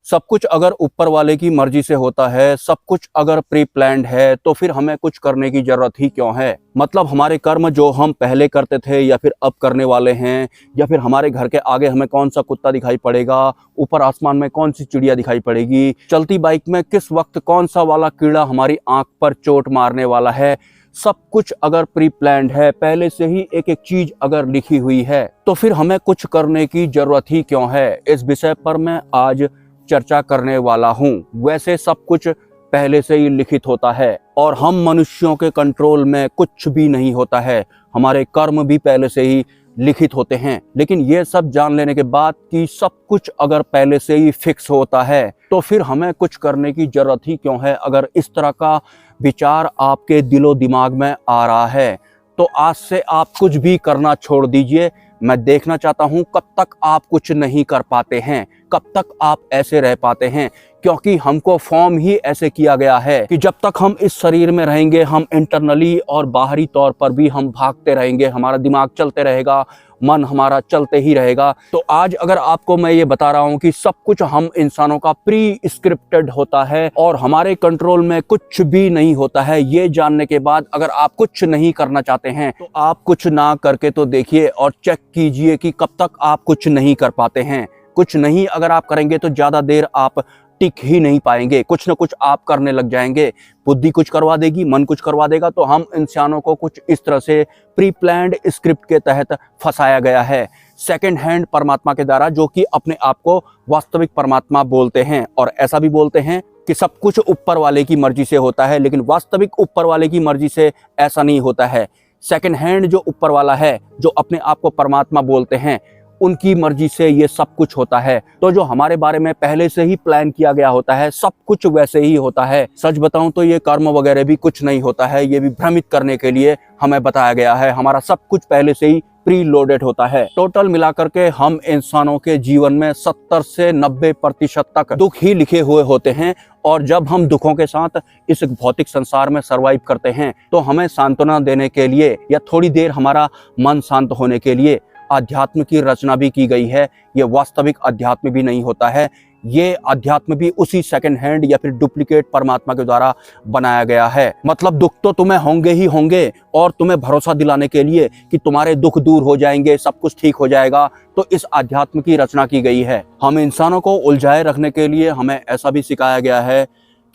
सब कुछ अगर ऊपर वाले की मर्जी से होता है, सब कुछ अगर प्री प्लान्ड है, तो फिर हमें कुछ करने की जरूरत ही क्यों है। मतलब हमारे कर्म जो हम पहले करते थे या फिर अब करने वाले हैं, या फिर हमारे घर के आगे हमें कौन सा कुत्ता दिखाई पड़ेगा, ऊपर आसमान में कौन सी चिड़िया दिखाई पड़ेगी, चलती बाइक में किस वक्त कौन सा वाला कीड़ा हमारी आंख पर चोट मारने वाला है, सब कुछ अगर प्री प्लान्ड है, पहले से ही एक एक चीज अगर लिखी हुई है, तो फिर हमें कुछ करने की जरूरत ही क्यों है। इस विषय पर मैं आज चर्चा करने वाला हूँ। वैसे सब कुछ पहले से ही लिखित होता है और हम मनुष्यों के कंट्रोल में कुछ भी नहीं होता है। हमारे कर्म भी पहले से ही लिखित होते हैं। लेकिन ये सब जान लेने के बाद कि सब कुछ अगर पहले से ही फिक्स होता है, तो फिर हमें कुछ करने की जरूरत ही क्यों है। अगर इस तरह का विचार आपके दिलो दिमाग में आ रहा है, तो आज से आप कुछ भी करना छोड़ दीजिए। मैं देखना चाहता हूं कब तक आप कुछ नहीं कर पाते हैं, कब तक आप ऐसे रह पाते हैं। क्योंकि हमको फॉर्म ही ऐसे किया गया है कि जब तक हम इस शरीर में रहेंगे, हम इंटरनली और बाहरी तौर पर भी हम भागते रहेंगे, हमारा दिमाग चलते रहेगा, मन हमारा चलते ही रहेगा। तो आज अगर आपको मैं ये बता रहा हूं कि सब कुछ हम इंसानों का प्री स्क्रिप्टेड होता है और हमारे कंट्रोल में कुछ भी नहीं होता है, ये जानने के बाद अगर आप कुछ नहीं करना चाहते हैं, तो आप कुछ ना करके तो देखिए और चेक कीजिए कि कब तक आप कुछ नहीं कर पाते हैं। कुछ नहीं अगर आप करेंगे तो ज्यादा देर आप टिक ही नहीं पाएंगे, कुछ ना कुछ आप करने लग जाएंगे। बुद्धि कुछ करवा देगी, मन कुछ करवा देगा। तो हम इंसानों को कुछ इस तरह से प्री प्लान्ड स्क्रिप्ट के तहत फंसाया गया है, सेकंड हैंड परमात्मा के द्वारा, जो कि अपने आप को वास्तविक परमात्मा बोलते हैं। और ऐसा भी बोलते हैं कि सब कुछ ऊपर वाले की मर्जी से होता है, लेकिन वास्तविक ऊपर वाले की मर्जी से ऐसा नहीं होता है। सेकंड हैंड जो ऊपर वाला है, जो अपने आप को परमात्मा बोलते हैं, उनकी मर्जी से ये सब कुछ होता है। तो जो हमारे बारे में पहले से ही प्लान किया गया होता है, सब कुछ वैसे ही होता है। सच बताऊं तो ये कर्म वगैरह भी कुछ नहीं होता है, ये भी भ्रमित करने के लिए हमें बताया गया है। हमारा सब कुछ पहले से ही प्री लोडेड होता है। टोटल मिलाकर के हम इंसानों के जीवन में 70 से 90% तक दुख ही लिखे हुए होते हैं। और जब हम दुखों के साथ इस भौतिक संसार में सरवाइव करते हैं, तो हमें सांत्वना देने के लिए या थोड़ी देर हमारा मन शांत होने के लिए अध्यात्म की रचना भी की गई है। ये वास्तविक अध्यात्म भी नहीं होता है, ये अध्यात्म भी उसी सेकंड हैंड या फिर डुप्लीकेट परमात्मा के द्वारा बनाया गया है। मतलब दुख तो तुम्हें होंगे ही होंगे, और तुम्हें भरोसा दिलाने के लिए कि तुम्हारे दुख दूर हो जाएंगे, सब कुछ ठीक हो जाएगा, तो इस अध्यात्म की रचना की गई है। हम इंसानों को उलझाए रखने के लिए हमें ऐसा भी सिखाया गया है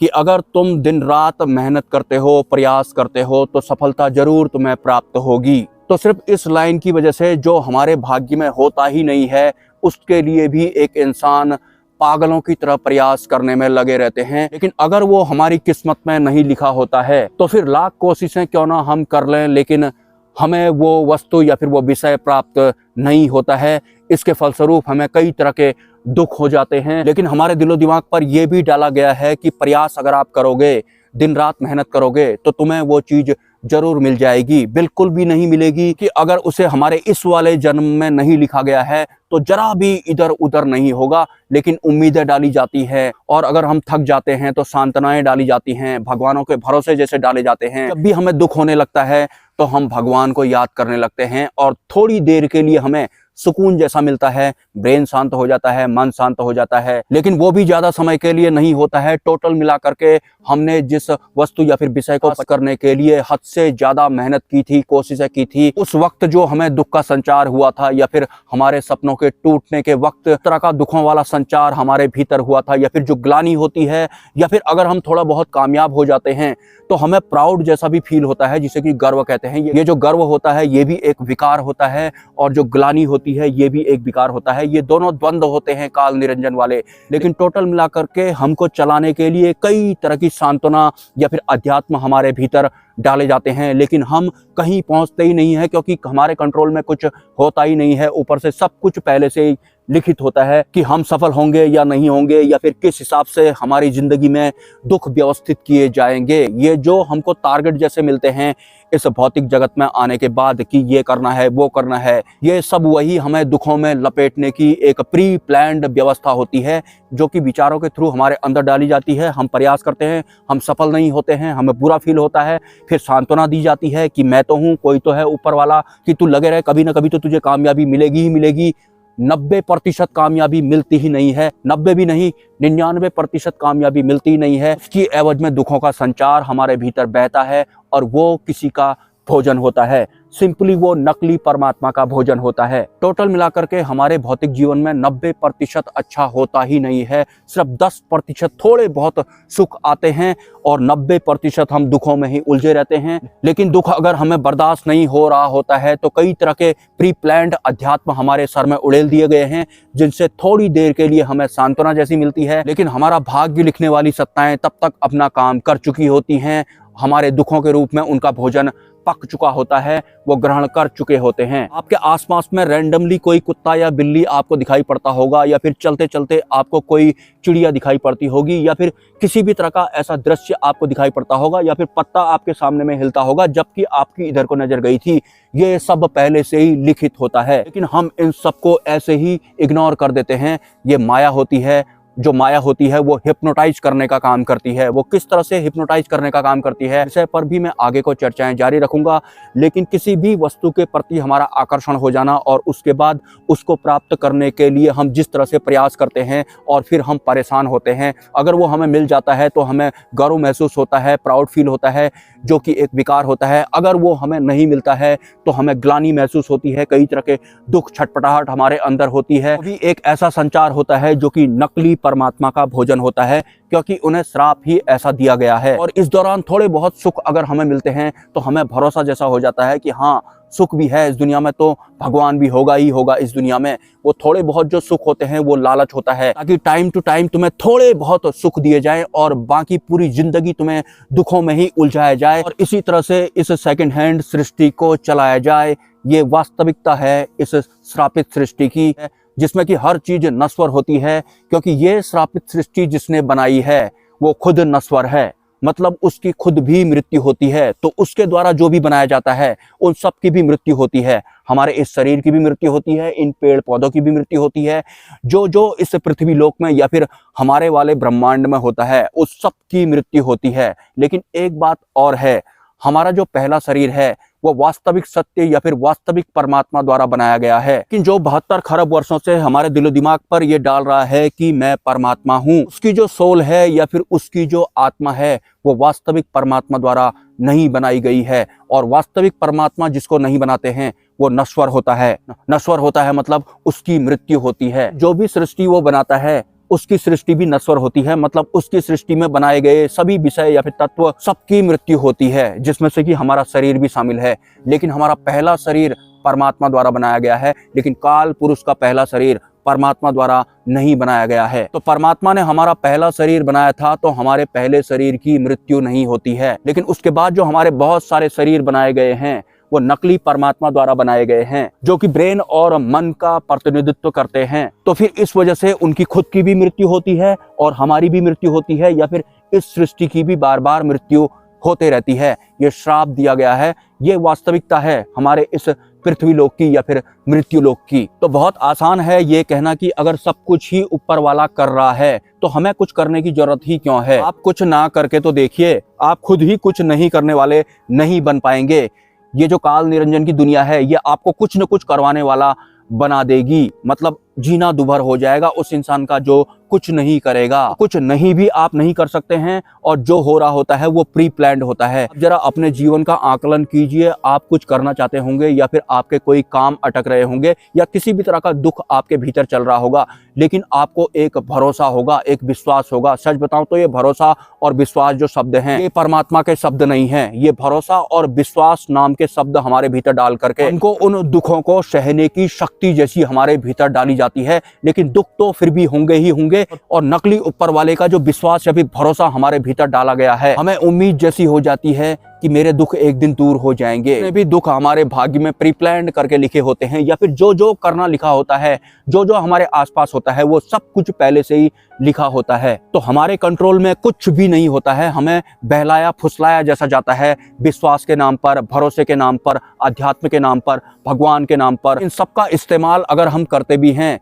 कि अगर तुम दिन रात मेहनत करते हो, प्रयास करते हो, तो सफलता जरूर तुम्हें प्राप्त होगी। तो सिर्फ इस लाइन की वजह से जो हमारे भाग्य में होता ही नहीं है, उसके लिए भी एक इंसान पागलों की तरह प्रयास करने में लगे रहते हैं। लेकिन अगर वो हमारी किस्मत में नहीं लिखा होता है, तो फिर लाख कोशिशें क्यों ना हम कर लें, लेकिन हमें वो वस्तु या फिर वो विषय प्राप्त नहीं होता है। इसके फलस्वरूप हमें कई तरह के दुख हो जाते हैं। लेकिन हमारे दिलो दिमाग पर यह भी डाला गया है कि प्रयास अगर आप करोगे, दिन रात मेहनत करोगे, तो तुम्हें वो चीज जरूर मिल जाएगी। बिल्कुल भी नहीं मिलेगी कि अगर उसे हमारे इस वाले जन्म में नहीं लिखा गया है, तो जरा भी इधर उधर नहीं होगा। लेकिन उम्मीदें डाली जाती है, और अगर हम थक जाते हैं तो सांत्वनाएं डाली जाती हैं, भगवानों के भरोसे जैसे डाले जाते हैं। जब भी हमें दुख होने लगता है, तो हम भगवान को याद करने लगते हैं, और थोड़ी देर के लिए हमें सुकून जैसा मिलता है, ब्रेन शांत हो जाता है, मन शांत हो जाता है। लेकिन वो भी ज्यादा समय के लिए नहीं होता है। टोटल मिला करके हमने जिस वस्तु या फिर विषय को करने के लिए हद से ज्यादा मेहनत की थी, कोशिशें की थी, उस वक्त जो हमें दुख का संचार हुआ था, या फिर हमारे सपनों के टूटने के वक्त इस तरह का दुखों वाला संचार हमारे भीतर हुआ था, या फिर जो ग्लानि होती है, या फिर अगर हम थोड़ा बहुत कामयाब हो जाते हैं, तो हमें प्राउड जैसा भी फील होता है, जिसे कि गर्व कहते हैं। ये जो गर्व होता है, ये भी एक विकार होता है, और जो ग्लानि होती है, ये भी एक विकार होता है। ये दोनों द्वंद्व होते हैं काल निरंजन वाले। लेकिन टोटल मिलाकर के हमको चलाने के लिए कई तरह की सांत्वना या फिर अध्यात्म हमारे भीतर डाले जाते हैं, लेकिन हम कहीं पहुंचते ही नहीं है, क्योंकि हमारे कंट्रोल में कुछ होता ही नहीं है। ऊपर से सब कुछ पहले से ही लिखित होता है कि हम सफल होंगे या नहीं होंगे, या फिर किस हिसाब से हमारी जिंदगी में दुख व्यवस्थित किए जाएंगे। ये जो हमको टारगेट जैसे मिलते हैं इस भौतिक जगत में आने के बाद, कि ये करना है, वो करना है, ये सब वही हमें दुखों में लपेटने की एक प्री प्लान्ड व्यवस्था होती है, जो कि विचारों के थ्रू हमारे अंदर डाली जाती है। हम प्रयास करते हैं, हम सफल नहीं होते हैं, हमें बुरा फील होता है, फिर सांत्वना दी जाती है कि मैं तो हूँ, कोई तो है ऊपर वाला, कि तू लगे रहे, कभी ना कभी तो तुझे कामयाबी मिलेगी ही मिलेगी। 90% कामयाबी मिलती ही नहीं है, 90 भी नहीं 99% कामयाबी मिलती ही नहीं है। उसकी एवज में दुखों का संचार हमारे भीतर बहता है और वो किसी का भोजन होता है। सिंपली वो नकली परमात्मा का भोजन होता है। टोटल मिलाकर के हमारे भौतिक जीवन में 90% अच्छा होता ही नहीं है। सिर्फ 10% थोड़े बहुत सुख आते हैं और 90% हम दुखों में ही उलझे रहते हैं। लेकिन दुख अगर हमें बर्दाश्त नहीं हो रहा होता है तो कई तरह के प्री प्लान्ड अध्यात्म हमारे सर में उड़ेल दिए गए हैं, जिनसे थोड़ी देर के लिए हमें सांत्वना जैसी मिलती है, लेकिन हमारा भाग्य लिखने वाली सत्ताएं तब तक अपना काम कर चुकी होती हैं। हमारे दुखों के रूप में उनका भोजन पक चुका होता है, वो ग्रहण कर चुके होते हैं। आपके आसपास में रैंडमली कोई कुत्ता या बिल्ली आपको दिखाई पड़ता होगा, या फिर चलते चलते आपको कोई चिड़िया दिखाई पड़ती होगी, या फिर किसी भी तरह का ऐसा दृश्य आपको दिखाई पड़ता होगा, या फिर पत्ता आपके सामने में हिलता होगा जबकि आपकी इधर को नजर गई थी। ये सब पहले से ही लिखित होता है, लेकिन हम इन सबको ऐसे ही इग्नोर कर देते हैं। ये माया होती है। जो माया होती है वो हिप्नोटाइज करने का काम करती है। वो किस तरह से हिप्नोटाइज करने का काम करती है, विषय पर भी मैं आगे को चर्चाएं जारी रखूंगा। लेकिन किसी भी वस्तु के प्रति हमारा आकर्षण हो जाना और उसके बाद उसको प्राप्त करने के लिए हम जिस तरह से प्रयास करते हैं और फिर हम परेशान होते हैं, अगर वो हमें मिल जाता है तो हमें गर्व महसूस होता है, प्राउड फील होता है, जो कि एक विकार होता है। अगर वो हमें नहीं मिलता है तो हमें ग्लानि महसूस होती है, कई तरह के दुख, छटपटाहट हमारे अंदर होती है। भी एक ऐसा संचार होता है जो कि नकली परमात्मा का भोजन होता है, क्योंकि उन्हें श्राप ही ऐसा दिया गया है। और इस दौरान थोड़े बहुत सुख अगर हमें मिलते हैं तो हमें भरोसा जैसा हो जाता है कि हाँ, सुख भी है इस दुनिया में तो भगवान भी होगा ही होगा इस दुनिया में। वो थोड़े बहुत जो सुख होते हैं वो लालच होता है, ताकि टाइम टू टाइम तुम्हें थोड़े बहुत सुख दिए जाए और बाकी पूरी जिंदगी तुम्हें दुखों में ही उलझाया जाए और इसी तरह से इस सेकंड हैंड सृष्टि को चलाया जाए। ये वास्तविकता है इस श्रापित सृष्टि की, जिसमें कि हर चीज नश्वर होती है, क्योंकि ये श्रापित सृष्टि जिसने बनाई है वो खुद नश्वर है। मतलब उसकी खुद भी मृत्यु होती है, तो उसके द्वारा जो भी बनाया जाता है उन सब की भी मृत्यु होती है। हमारे इस शरीर की भी मृत्यु होती है, इन पेड़ पौधों की भी मृत्यु होती है, जो जो इस पृथ्वी लोक में या फिर हमारे वाले ब्रह्मांड में होता है उस सब की मृत्यु होती है। लेकिन एक बात और है, हमारा जो पहला शरीर है वो वास्तविक सत्य या फिर वास्तविक परमात्मा द्वारा बनाया गया है। लेकिन जो 72 खरब वर्षों से हमारे दिलो दिमाग पर ये डाल रहा है कि मैं परमात्मा हूँ, उसकी जो सोल है या फिर उसकी जो आत्मा है वो वास्तविक परमात्मा द्वारा नहीं बनाई गई है। और वास्तविक परमात्मा जिसको नहीं बनाते हैं वो नश्वर होता है। नश्वर होता है मतलब उसकी मृत्यु होती है। जो भी सृष्टि वो बनाता है उसकी सृष्टि भी नश्वर होती है, मतलब उसकी सृष्टि में बनाए गए सभी विषय या फिर तत्व सबकी मृत्यु होती है, जिसमें से कि हमारा शरीर भी शामिल है। लेकिन हमारा पहला शरीर परमात्मा द्वारा बनाया गया है, लेकिन काल पुरुष का पहला शरीर परमात्मा द्वारा नहीं बनाया गया है। तो परमात्मा ने हमारा पहला शरीर बनाया था तो हमारे पहले शरीर की मृत्यु नहीं होती है। लेकिन उसके बाद जो हमारे बहुत सारे शरीर बनाए गए हैं वो नकली परमात्मा द्वारा बनाए गए हैं, जो कि ब्रेन और मन का प्रतिनिधित्व करते हैं। तो फिर इस वजह से उनकी खुद की भी मृत्यु होती है और हमारी भी मृत्यु होती है, या फिर इस सृष्टि की भी बार बार मृत्यु होते रहती है। ये श्राप दिया गया है, ये वास्तविकता है हमारे इस पृथ्वी लोक की या फिर मृत्यु लोक की। तो बहुत आसान है ये कहना कि अगर सब कुछ ही ऊपर वाला कर रहा है तो हमें कुछ करने की जरूरत ही क्यों है। आप कुछ ना करके तो देखिए, आप खुद ही कुछ नहीं करने वाले नहीं बन पाएंगे। ये जो काल निरंजन की दुनिया है ये आपको कुछ न कुछ करवाने वाला बना देगी, मतलब जीना दुभर हो जाएगा उस इंसान का जो कुछ नहीं करेगा। कुछ नहीं भी आप नहीं कर सकते हैं और जो हो रहा होता है वो प्री प्लान्ड होता है। जरा अपने जीवन का आकलन कीजिए, आप कुछ करना चाहते होंगे या फिर आपके कोई काम अटक रहे होंगे या किसी भी तरह का दुख आपके भीतर चल रहा होगा, लेकिन आपको एक भरोसा होगा, एक विश्वास होगा। सच बताऊं तो ये भरोसा और विश्वास जो शब्द हैं ये परमात्मा के शब्द नहीं हैं। ये भरोसा और विश्वास नाम के शब्द हमारे भीतर डाल करके उनको उन दुखों को सहने की शक्ति जैसी हमारे भीतर डाली जाती है। लेकिन दुख तो फिर भी होंगे ही होंगे, और नकली ऊपर वाले का जो विश्वास या फिर भरोसा हमारे भीतर डाला गया है, हमें उम्मीद जैसी हो जाती है कि मेरे दुख एक दिन दूर हो जाएंगे। भी दुख हमारे भाग्य में प्री प्लान्ड करके लिखे होते हैं, या फिर जो जो करना लिखा होता है, जो जो हमारे आसपास होता है वो सब कुछ पहले से ही लिखा होता है। तो हमारे कंट्रोल में कुछ भी नहीं होता है, हमें बहलाया फुसलाया जैसा जाता है विश्वास के नाम पर, भरोसे के नाम पर, अध्यात्म के नाम पर, भगवान के नाम पर। इन सब का इस्तेमाल अगर हम करते भी हैं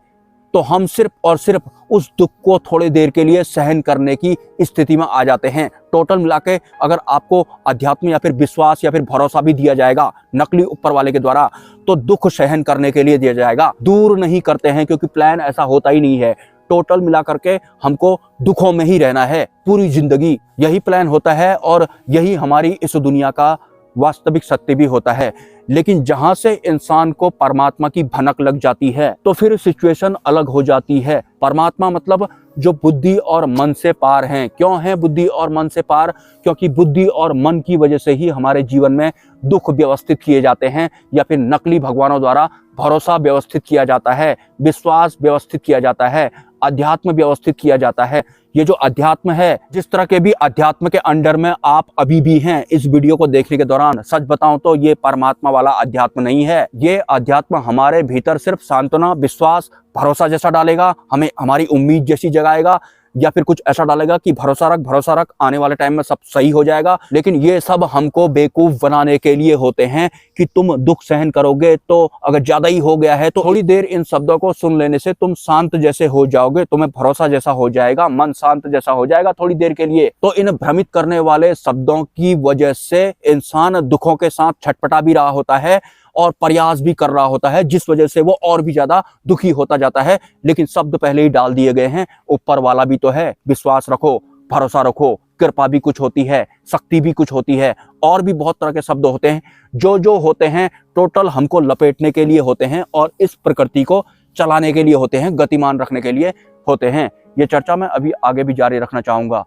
तो हम सिर्फ और सिर्फ उस दुख को थोड़ी देर के लिए सहन करने की स्थिति में आ जाते हैं। टोटल मिला के अगर आपको अध्यात्म या फिर विश्वास या फिर भरोसा भी दिया जाएगा नकली ऊपर वाले के द्वारा, तो दुख सहन करने के लिए दिया जाएगा, दूर नहीं करते हैं, क्योंकि प्लान ऐसा होता ही नहीं है। टोटल मिला करके हमको दुखों में ही रहना है पूरी जिंदगी, यही प्लान होता है और यही हमारी इस दुनिया का वास्तविक सत्य भी होता है। लेकिन जहां से इंसान को परमात्मा की भनक लग जाती है तो फिर सिचुएशन अलग हो जाती है। परमात्मा मतलब जो बुद्धि और मन से पार हैं। क्यों है बुद्धि और मन से पार? क्योंकि बुद्धि और मन की वजह से ही हमारे जीवन में दुख व्यवस्थित किए जाते हैं, या फिर नकली भगवानों द्वारा भरोसा व्यवस्थित किया जाता है, विश्वास व्यवस्थित किया जाता है, अध्यात्म व्यवस्थित किया जाता है। ये जो अध्यात्म है, जिस तरह के भी अध्यात्म के अंडर में आप अभी भी हैं इस वीडियो को देखने के दौरान, सच बताऊं तो ये परमात्मा वाला अध्यात्म नहीं है। ये अध्यात्म हमारे भीतर सिर्फ सांत्वना, विश्वास, भरोसा जैसा डालेगा, हमें हमारी उम्मीद जैसी जगाएगा, या फिर कुछ ऐसा डालेगा कि भरोसा रख आने वाले टाइम में सब सही हो जाएगा। लेकिन ये सब हमको बेवकूफ बनाने के लिए होते हैं कि तुम दुख सहन करोगे तो अगर ज्यादा ही हो गया है तो थोड़ी देर इन शब्दों को सुन लेने से तुम शांत जैसे हो जाओगे, तुम्हें भरोसा जैसा हो जाएगा, मन शांत जैसा हो जाएगा थोड़ी देर के लिए। तो इन भ्रमित करने वाले शब्दों की वजह से इंसान दुखों के साथ छटपटा भी रहा होता है और प्रयास भी कर रहा होता है, जिस वजह से वो और भी ज्यादा दुखी होता जाता है। लेकिन शब्द पहले ही डाल दिए गए हैं, ऊपर वाला भी तो है, विश्वास रखो, भरोसा रखो, कृपा भी कुछ होती है, शक्ति भी कुछ होती है, और भी बहुत तरह के शब्द होते हैं जो होते हैं टोटल हमको लपेटने के लिए होते हैं और इस प्रकृति को चलाने के लिए होते हैं, गतिमान रखने के लिए होते हैं। ये चर्चा मैं अभी आगे भी जारी रखना चाहूंगा।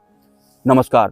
नमस्कार।